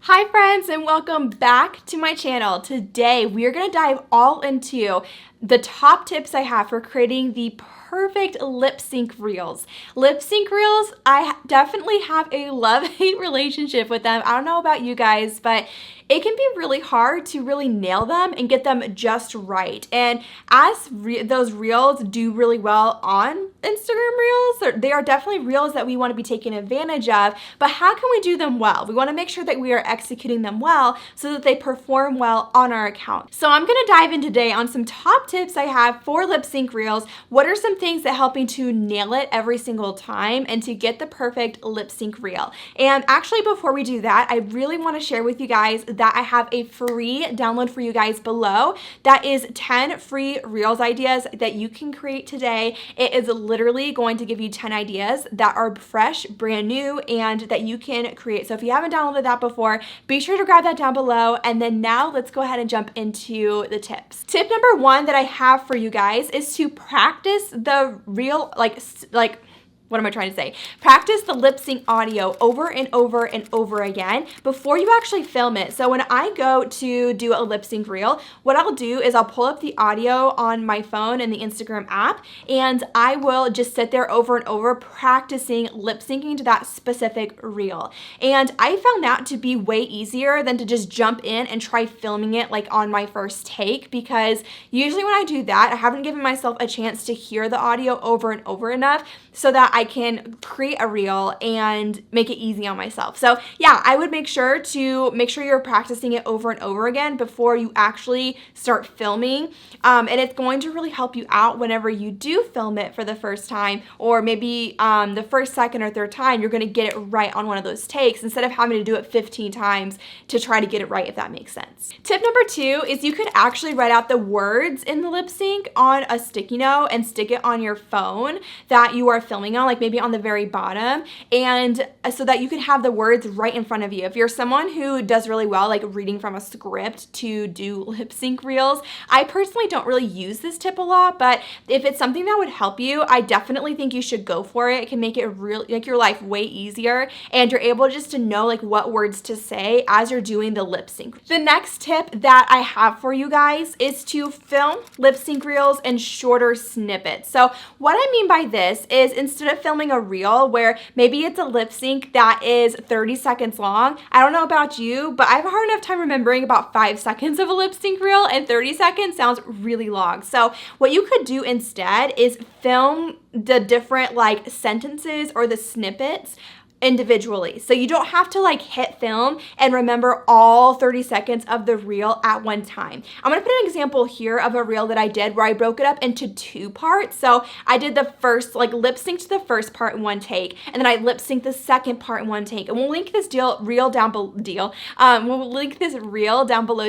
Hi friends, and welcome back to my channel. Today we are going to dive all into the top tips I have for creating the perfect lip sync reels. Lip sync reels, I definitely have a love-hate relationship with them. I don't know about you guys, but it can be really hard to really nail them and get them just right. And as those reels do really well on Instagram reels, they are definitely reels that we want to be taking advantage of, but how can we do them well? We want to make sure that we are executing them well so that they perform well on our account. So I'm going to dive in today on some top tips I have for lip sync reels. What are some things that help me to nail it every single time and to get the perfect lip sync reel? And actually, before we do that, I really want to share with you guys that I have a free download for you guys below. That is 10 free reels ideas that you can create today. It is literally going to give you 10 ideas that are fresh, brand new, and that you can create. So if you haven't downloaded that before, be sure to grab that down below. And then now let's go ahead and jump into the tips. Tip number one that I have for you guys is to practice the reel, what am I trying to say? Practice the lip sync audio over and over and over again before you actually film it. So when I go to do a lip sync reel, what I'll do is I'll pull up the audio on my phone in the Instagram app, and I will just sit there over and over practicing lip syncing to that specific reel. And I found that to be way easier than to just jump in and try filming it like on my first take, because usually when I do that, I haven't given myself a chance to hear the audio over and over enough so that I can create a reel and make it easy on myself. So yeah, I would make sure you're practicing it over and over again before you actually start filming. And it's going to really help you out whenever you do film it for the first time, or maybe the first, second, or third time, you're gonna get it right on one of those takes instead of having to do it 15 times to try to get it right, if that makes sense. Tip number two is you could actually write out the words in the lip sync on a sticky note and stick it on your phone that you are filming on, like maybe on the very bottom, and so that you can have the words right in front of you. If you're someone who does really well like reading from a script to do lip sync reels, I personally don't really use this tip a lot, but if it's something that would help you, I definitely think you should go for it. It can make it really like your life way easier, and you're able just to know like what words to say as you're doing the lip sync. The next tip that I have for you guys is to film lip sync reels in shorter snippets. So what I mean by this is, instead of filming a reel where maybe it's a lip sync that is 30 seconds long, I don't know about you, but I have a hard enough time remembering about 5 seconds of a lip sync reel, and 30 seconds sounds really long. So what you could do instead is film the different like sentences or the snippets individually. So you don't have to like hit film and remember all 30 seconds of the reel at one time. I'm gonna put an example here of a reel that I did where I broke it up into 2 parts. So I did the first, like lip synced the first part in one take, and then I lip synced the second part in one take. And we'll link this reel down below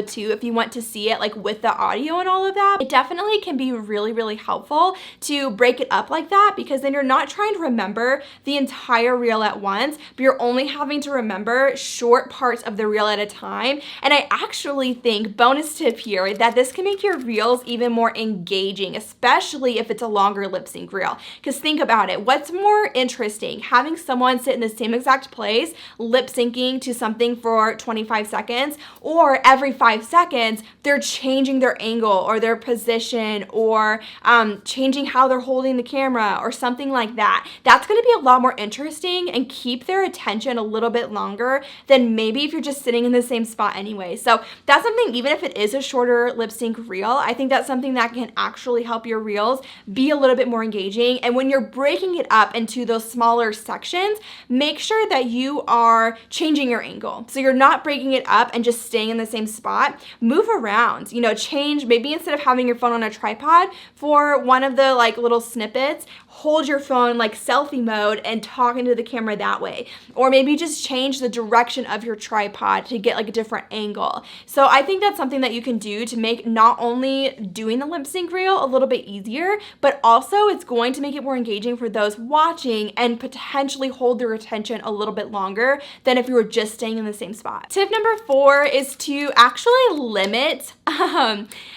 too if you want to see it like with the audio and all of that. It definitely can be really, really helpful to break it up like that, because then you're not trying to remember the entire reel at once, but you're only having to remember short parts of the reel at a time. And I actually think, bonus tip here, that this can make your reels even more engaging, especially if it's a longer lip sync reel. Because think about it, what's more interesting, having someone sit in the same exact place lip syncing to something for 25 seconds, or every 5 seconds they're changing their angle or their position, or changing how they're holding the camera or something like that? That's going to be a lot more interesting and keep their attention a little bit longer than maybe if you're just sitting in the same spot anyway. So that's something, even if it is a shorter lip sync reel, I think that's something that can actually help your reels be a little bit more engaging. And when you're breaking it up into those smaller sections, make sure that you are changing your angle. So you're not breaking it up and just staying in the same spot. Move around, change. Maybe instead of having your phone on a tripod for one of the like little snippets, hold your phone like selfie mode and talk into the camera that way. Or maybe just change the direction of your tripod to get like a different angle. So I think that's something that you can do to make not only doing the lip sync reel a little bit easier, but also it's going to make it more engaging for those watching and potentially hold their attention a little bit longer than if you were just staying in the same spot. Tip number 4 is to actually limit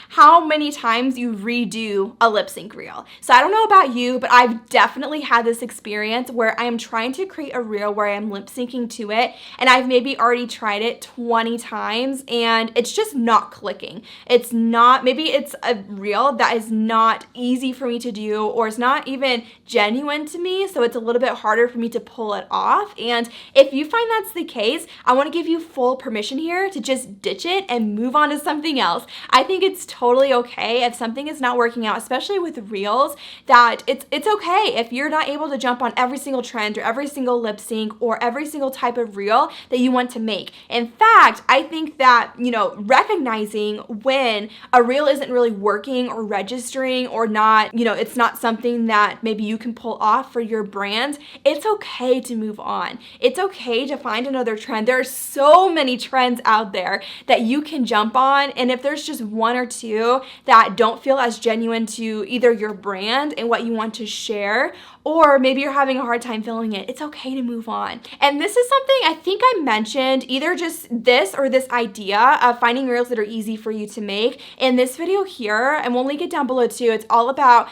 how many times you redo a lip sync reel. So I don't know about you, but I've definitely had this experience where I am trying to create a reel where I'm lip syncing to it and I've maybe already tried it 20 times and it's just not clicking. It's not, maybe it's a reel that is not easy for me to do or it's not even genuine to me, so it's a little bit harder for me to pull it off. And if you find that's the case, I want to give you full permission here to just ditch it and move on to something else. I think it's totally okay if something is not working out, especially with reels, that it's okay if you're not able to jump on every single trend or every single lip sync or every single type of reel that you want to make. In fact, I think that, you know, recognizing when a reel isn't really working or registering or not, you know, it's not something that maybe you can pull off for your brand, it's okay to move on. It's okay to find another trend. There are so many trends out there that you can jump on, and if there's just one or two that don't feel as genuine to either your brand and what you want to share, or maybe you're having a hard time filling it, it's okay to move on. And this is something I think I mentioned, either just this or this idea of finding reels that are easy for you to make in this video here, and we'll link it down below too. It's all about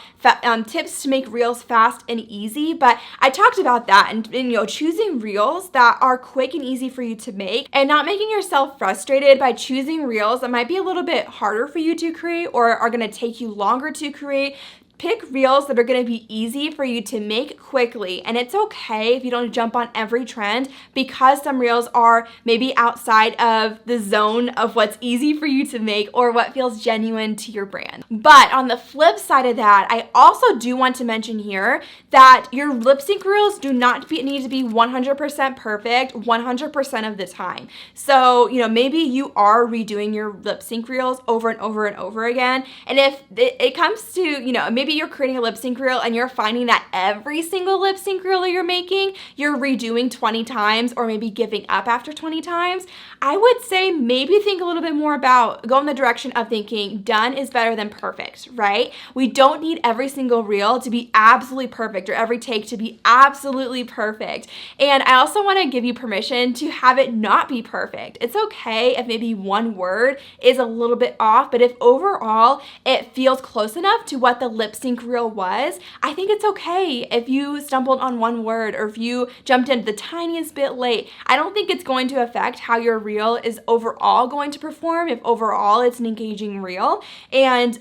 tips to make reels fast and easy, but I talked about that and you know, choosing reels that are quick and easy for you to make and not making yourself frustrated by choosing reels that might be a little bit harder for you to create or are gonna take you longer to create. Pick reels that are going to be easy for you to make quickly, and it's okay if you don't jump on every trend because some reels are maybe outside of the zone of what's easy for you to make or what feels genuine to your brand. But on the flip side of that, I also do want to mention here that your lip sync reels do not need to be 100% perfect 100% of the time. So, you know, maybe you are redoing your lip sync reels over and over and over again, and if it comes to, you know, maybe you're creating a lip sync reel and you're finding that every single lip sync reel that you're making, you're redoing 20 times or maybe giving up after 20 times, I would say maybe think a little bit more about, go in the direction of thinking done is better than perfect, right? We don't need every single reel to be absolutely perfect or every take to be absolutely perfect. And I also want to give you permission to have it not be perfect. It's okay if maybe one word is a little bit off, but if overall it feels close enough to what the lip sync reel was, I think it's okay if you stumbled on one word or if you jumped in the tiniest bit late. I don't think it's going to affect how your reel is overall going to perform if overall it's an engaging reel. And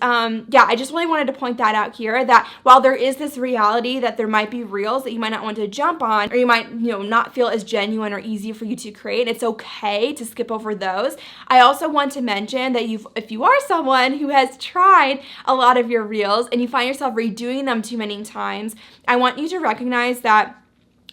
yeah, I just really wanted to point that out here, that while there is this reality that there might be reels that you might not want to jump on or you might, you know, not feel as genuine or easy for you to create, it's okay to skip over those. I also want to mention that if you are someone who has tried a lot of your reels and you find yourself redoing them too many times, I want you to recognize that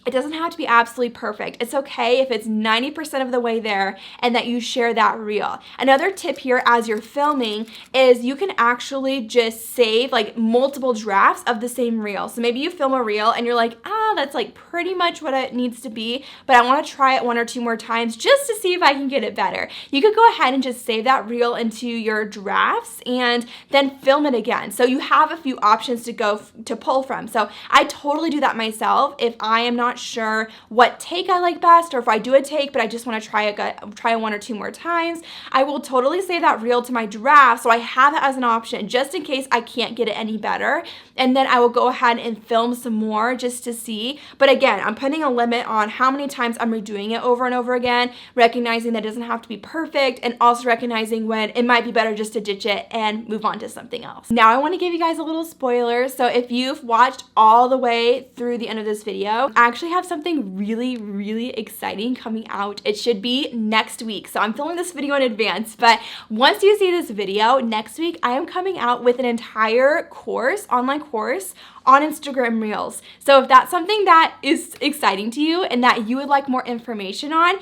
it doesn't have to be absolutely perfect. It's okay if it's 90% of the way there and that you share that reel. Another tip here as you're filming is you can actually just save like multiple drafts of the same reel. So maybe you film a reel and you're like, that's like pretty much what it needs to be, but I want to try it one or two more times just to see if I can get it better. You could go ahead and just save that reel into your drafts and then film it again. So you have a few options to pull from. So I totally do that myself if I am not sure what take I like best, or if I do a take but I just want to try it one or two more times, I will totally save that reel to my draft so I have it as an option just in case I can't get it any better, and then I will go ahead and film some more just to see. But again, I'm putting a limit on how many times I'm redoing it over and over again, recognizing that it doesn't have to be perfect, and also recognizing when it might be better just to ditch it and move on to something else. Now I want to give you guys a little spoiler. So if you've watched all the way through the end of this video, I actually have something really, really exciting coming out. It should be next week. So I'm filming this video in advance, but once you see this video, next week I am coming out with an entire course, online course on Instagram Reels. So if that's something that is exciting to you and that you would like more information on,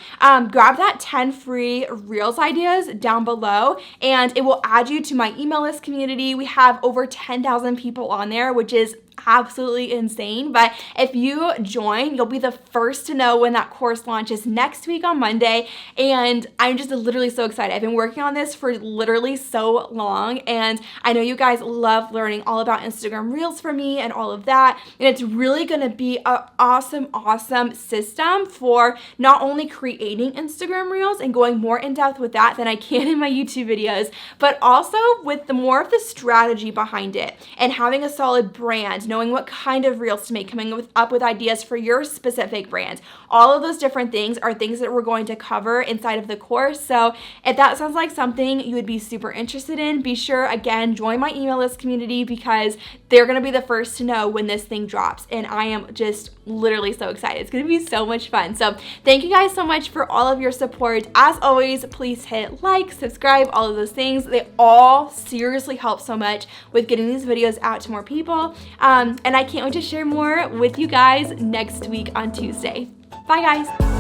grab that 10 free Reels ideas down below and it will add you to my email list community. We have over 10,000 people on there, which is absolutely insane. But if you join, you'll be the first to know when that course launches next week on Monday. And I'm just literally so excited. I've been working on this for literally so long, and I know you guys love learning all about Instagram Reels for me and all of that. And it's really gonna be an awesome system for not only creating Instagram Reels and going more in depth with that than I can in my YouTube videos, but also with the more of the strategy behind it and having a solid brand, knowing what kind of reels to make, coming up with ideas for your specific brand. All of those different things are things that we're going to cover inside of the course. So if that sounds like something you would be super interested in, be sure, again, join my email list community because they're going to be the first to know when this thing drops. And I am just literally so excited. It's going to be so much fun. So thank you guys so much for all of your support. As always, please hit like, subscribe, all of those things. They all seriously help so much with getting these videos out to more people. And I can't wait to share more with you guys next week on Tuesday. Bye guys.